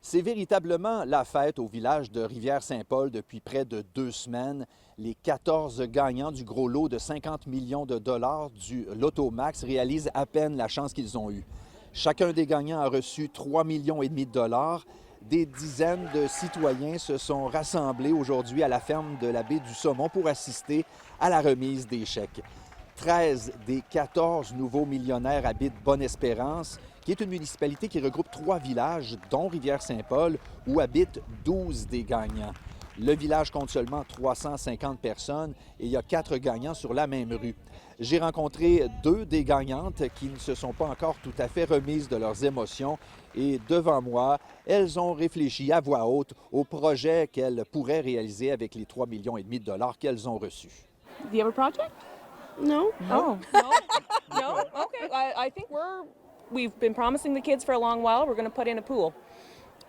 C'est véritablement la fête au village de Rivière-Saint-Paul depuis près de 2 semaines. Les 14 gagnants du gros lot de 50 millions de dollars du Loto Max réalisent à peine la chance qu'ils ont eue. Chacun des gagnants a reçu 3,5 millions de dollars. Des dizaines de citoyens se sont rassemblés aujourd'hui à la ferme de la baie du Saumon pour assister à la remise des chèques. 13 des 14 nouveaux millionnaires habitent Bonne-Espérance, qui est une municipalité qui regroupe 3 villages, dont Rivière-Saint-Paul, où habitent 12 des gagnants. Le village compte seulement 350 personnes et il y a 4 gagnants sur la même rue. J'ai rencontré 2 des gagnantes qui ne se sont pas encore tout à fait remises de leurs émotions et devant moi, elles ont réfléchi à voix haute au projet qu'elles pourraient réaliser avec les 3,5 millions de dollars qu'elles ont reçus. Do you have a project? No. Oh, no, no. Okay. I think we've been promising the kids for a long while. We're going to put in a pool,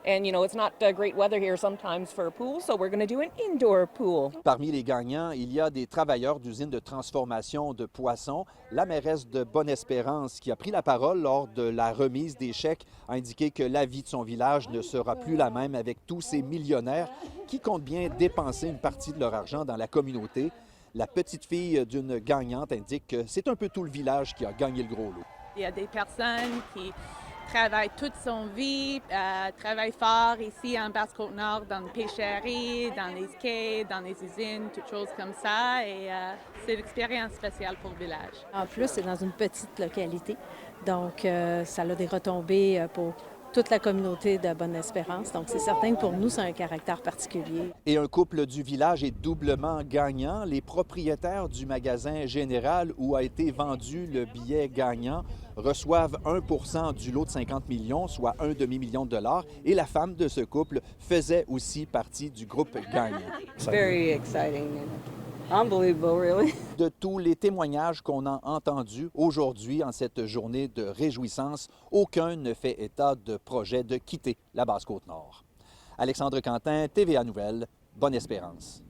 and you know it's not great weather here sometimes for a pool, so we're going to do an indoor pool. Parmi les gagnants, il y a des travailleurs d'usines de transformation de poissons. La mairesse de Bonne-Espérance, qui a pris la parole lors de la remise des chèques, a indiqué que la vie de son village ne sera plus la même avec tous ces millionnaires qui comptent bien dépenser une partie de leur argent dans la communauté. La petite fille d'une gagnante indique que c'est un peu tout le village qui a gagné le gros lot. Il y a des personnes qui travaillent toute son vie, travaillent fort ici en Basse-Côte-Nord, dans les pêcheries, dans les quais, dans les usines, toutes choses comme ça. Et c'est une expérience spéciale pour le village. En plus, c'est dans une petite localité, donc ça a des retombées pour toute la communauté de Bonne-Espérance. Donc, c'est certain que pour nous, c'est un caractère particulier. Et un couple du village est doublement gagnant. Les propriétaires du magasin Général où a été vendu le billet gagnant reçoivent 1 % du lot de 50 millions, soit un demi-million de dollars. Et la femme de ce couple faisait aussi partie du groupe gagnant. Very exciting. Unbelievable, really. De tous les témoignages qu'on a entendus aujourd'hui en cette journée de réjouissance, aucun ne fait état de projet de quitter la Basse-Côte-Nord. Alexandre Quentin, TVA Nouvelles, Bonne-Espérance.